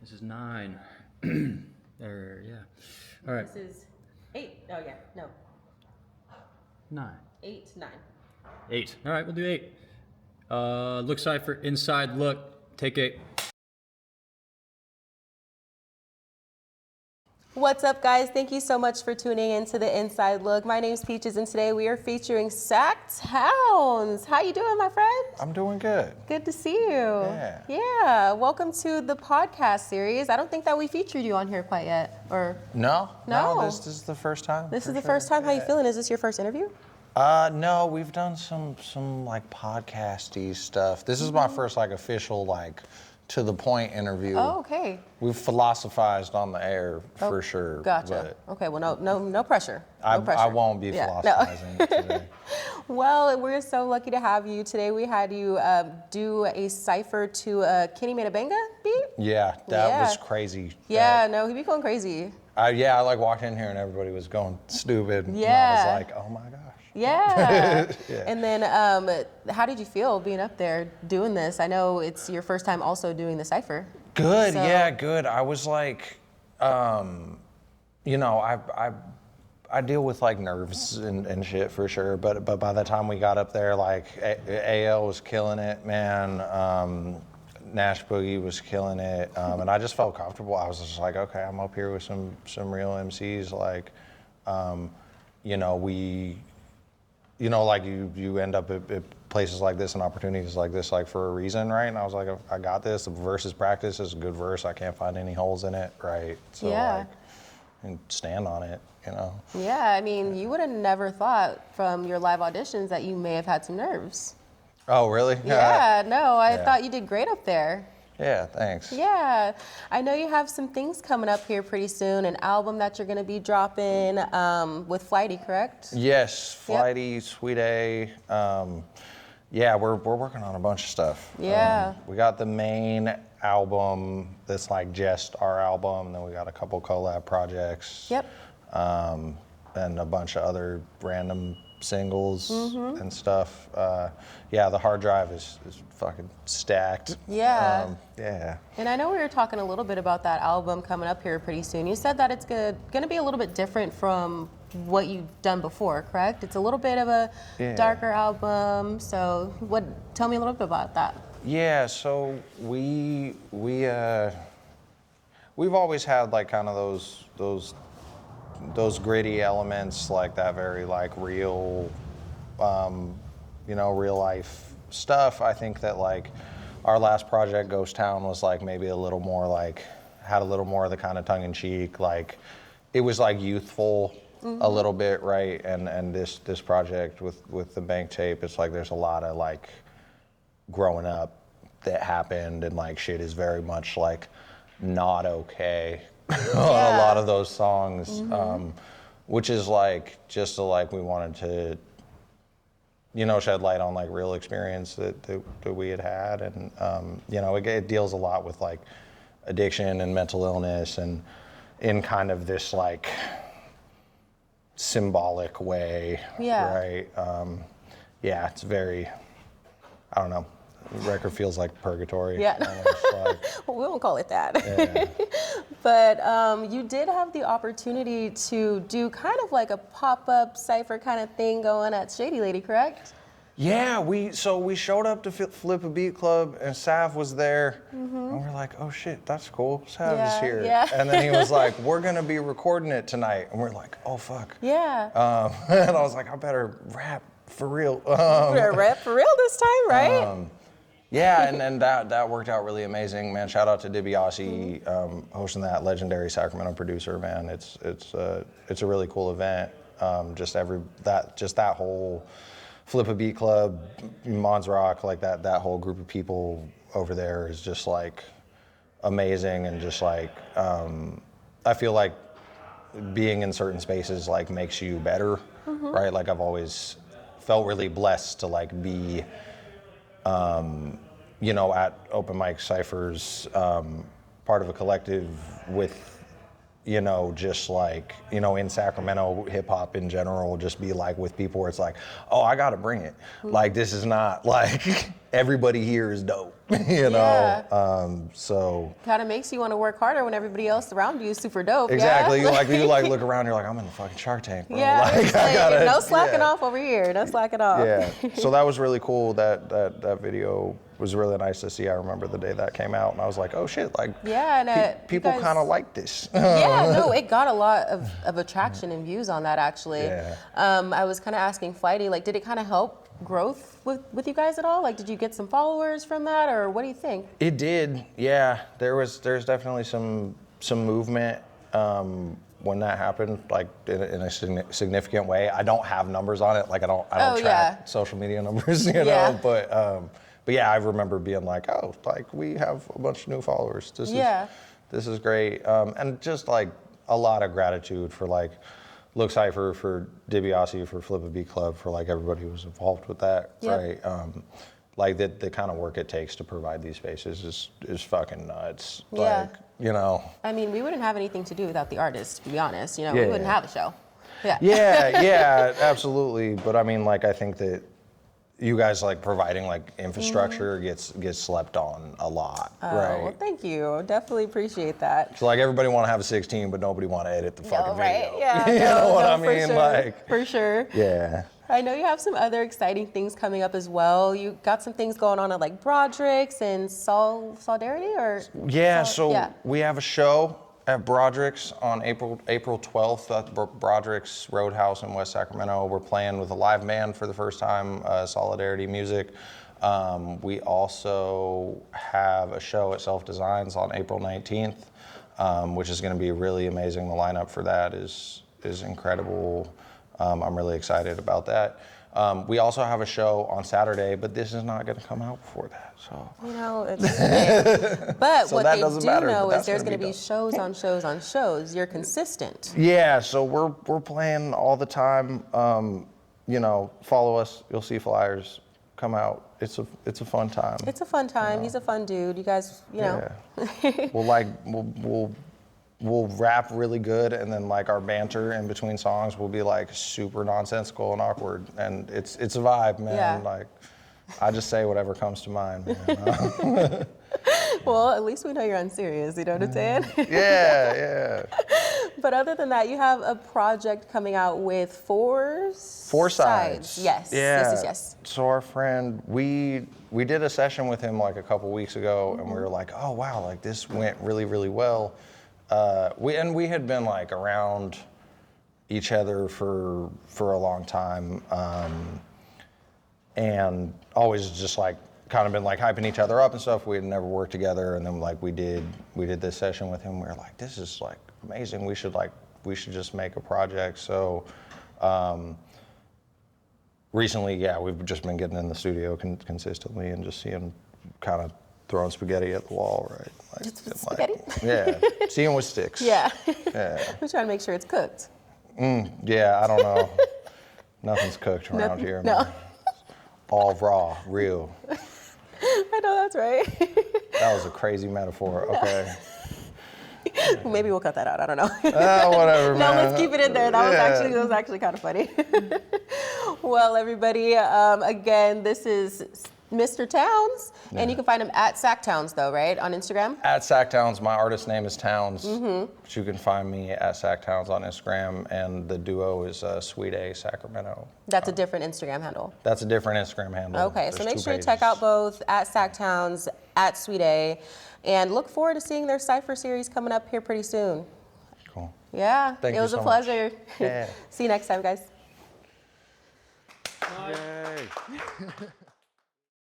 This is 9. There, yeah. All right. This is 8. Oh, yeah. No. 9. 8, 9. 8. All right, we'll do 8. Look Cypher, inside look. Take 8. What's up, guys? Thank you so much for tuning in to the Inside Look. My name's Peaches, and today we are featuring TOWNES. How you doing, my friend? I'm doing good. Good to see you. Yeah. Yeah. Welcome to the podcast series. I don't think that we featured you on here quite yet, or No. No. This is the first time. this is the first time. How you feeling? Is this your first interview? No, we've done some like podcasty stuff. This is my first like official like to the point interview. Oh, okay. We've philosophized on the air for sure. Gotcha. Okay. Well, no pressure. I pressure. won't be Yeah, philosophizing today. Well, we're so lucky to have you. Today we had you do a cipher to a Kenny Made a Benga beat? Yeah, that Yeah. was crazy. Yeah, no, he be going crazy. I like walked in here and everybody was going stupid. Yeah. And I was like, oh my gosh. Yeah. Yeah. And then how did you feel being up there doing this? I know it's your first time also doing the cipher. Good, So- yeah, good. I was like, you know, I deal with like nerves and shit for sure, but by the time we got up there, like Aayel was killing it, man. Nash Boogie was killing it, and I just felt comfortable. I was just like, okay, I'm up here with some real MCs, like, you know, like you end up at places like this and opportunities like this, like for a reason, right? And I was like, I got this. The verse is practice. It's a good verse. I can't find any holes in it, right? So Yeah. like, and stand on it, you know? Yeah, I mean, you would have never thought from your live auditions that you may have had some nerves. Oh, really? Yeah, no, I Yeah. thought you did great up there. Yeah, thanks. Yeah, I know you have some things coming up here pretty soon, an album that you're gonna be dropping with Flighty, correct? Yes, Yep. Flighty, Sweet A. Yeah, we're working on a bunch of stuff. Yeah. We got the main album that's like just our album, and then we got a couple collab projects. Yep. And a bunch of other random singles Mm-hmm. and stuff. Yeah, the hard drive is fucking stacked. Yeah. Yeah. And I know we were talking a little bit about that album coming up here pretty soon. You said that it's gonna be a little bit different from what you've done before, correct? It's a little bit of a Yeah. darker album. So tell me a little bit about that. Yeah, so we've always had like kind of those gritty elements, like that very like real, you know, real life stuff. I think that like our last project, Ghost Town, was like maybe a little more like, had a little more of the kind of tongue in cheek, like it was like youthful a little bit, right? And this project with the bank tape, it's like there's a lot of like growing up that happened, and like shit is very much like not okay. A lot of those songs, which is like just to like we wanted to, you know, shed light on like real experience that we had, and you know, it deals a lot with like addiction and mental illness, and in kind of this like symbolic way, Yeah. right? Yeah, it's very, I don't know. The record feels like purgatory. Yeah. Almost, like, Well, we won't call it that. yeah. But you did have the opportunity to do kind of like a pop-up cipher kind of thing going at Shady Lady, correct? Yeah, we showed up to Flip a Beat Club, and Sav was there, and we're like, oh shit, that's cool, Sav is Yeah, here. yeah. And then he was like, we're gonna be recording it tonight, and we're like, oh fuck. Yeah. And I was like, I better rap for real. We're rap for real this time, right? Yeah, and that worked out really amazing, man. Shout out to DiBiase hosting that, legendary Sacramento producer, man. It's a really cool event. Just that whole Flip a Beat Club, Mons Rock, like that whole group of people over there is just like amazing, and just like I feel like being in certain spaces like makes you better, right? Like I've always felt really blessed to like be, you know, at open mic ciphers, part of a collective with, you know, just like, you know, in Sacramento, hip hop in general, just be like with people where it's like, oh, I gotta bring it. Like, this is not like, everybody here is dope, you know? So. Kind of makes you want to work harder when everybody else around you is super dope. Exactly. Yeah? You look around, you're like, I'm in the fucking Shark Tank, bro. Yeah, Like, I gotta, no slacking off over here. No slacking off. Yeah. So that was really cool. That video was really nice to see. I remember the day that came out, and I was like, oh shit, like, yeah, and people kind of like this. Yeah, no, it got a lot of attraction and views on that actually. Yeah. I was kind of asking Flighty, like, did it kind of help growth with you guys at all? Like, did you get some followers from that, or what do you think? It did. Yeah. There's definitely some movement. When that happened, like in a significant way. I don't have numbers on it. Like I don't track social media numbers, you know. But yeah, I remember being like, oh, like we have a bunch of new followers. This is great. And just like a lot of gratitude for like Look Cypher, for DiBiase, for Flip a Beat Club, for like everybody who was involved with that, right? Like the kind of work it takes to provide these spaces is fucking nuts. Yeah. Like, you know. I mean, we wouldn't have anything to do without the artists, to be honest. You know, we wouldn't have a show. Yeah, absolutely. But I mean, like, I think that you guys like providing like infrastructure gets slept on a lot, right? Well, thank you. Definitely appreciate that. So like everybody want to have a 16, but nobody want to edit the fucking right? video. Yeah, you know what I for mean? sure, Like, for sure. Yeah. I know you have some other exciting things coming up as well. You got some things going on at like Broderick's and Solidarity, or? Yeah, so we have a show at Broderick's on April 12th at Broderick's Roadhouse in West Sacramento. We're playing with a live band for the first time, Solidarity Music. We also have a show at Self Designs on April 19th, which is going to be really amazing. The lineup for that is incredible. I'm really excited about that. We also have a show on Saturday, but this is not going to come out before that. So you know, it's okay. But so what they do know is there's going to be shows on shows on shows. You're consistent. Yeah, so we're playing all the time. You know, follow us. You'll see flyers come out. It's a fun time. It's a fun time. You know? He's a fun dude. You guys, you know. We'll rap really good, and then like our banter in between songs will be like super nonsensical and awkward, and it's a vibe, man. Yeah. Like I just say whatever comes to mind, man. Well, at least we know you're unserious, you know what I'm saying? Yeah. But other than that, you have a project coming out with Four Sides. Yes. Yeah. Yes. So our friend, we did a session with him like a couple weeks ago, and we were like, oh wow, like this went really, really well. We had been like around each other for a long time, and always just like kind of been like hyping each other up and stuff. We had never worked together, and then like we did this session with him. We were like, this is like amazing. We should just make a project. So recently, we've just been getting in the studio consistently and just seeing kind of throwing spaghetti at the wall, right? Like, spaghetti? Seeing with sticks. Yeah. We're trying to make sure it's cooked. Yeah, I don't know. Nothing's cooked around here. No. Man. All raw, real. I know that's right. That was a crazy metaphor. Okay. Maybe we'll cut that out. I don't know. Whatever, man. No, let's keep it in there. That was actually kind of funny. Well, everybody, again, this is Mr. Townes, and you can find him at Sac Townes, though, right, on Instagram? At Sac Townes. My artist name is Townes. But you can find me at Sac Townes on Instagram, and the duo is Sweet A Sacramento. That's a different Instagram handle. That's a different Instagram handle. Okay, so make sure you check out both at Sac Townes, at Sweet A, and look forward to seeing their Cypher series coming up here pretty soon. Cool. Yeah, it was a pleasure. Yeah. See you next time, guys. Yay.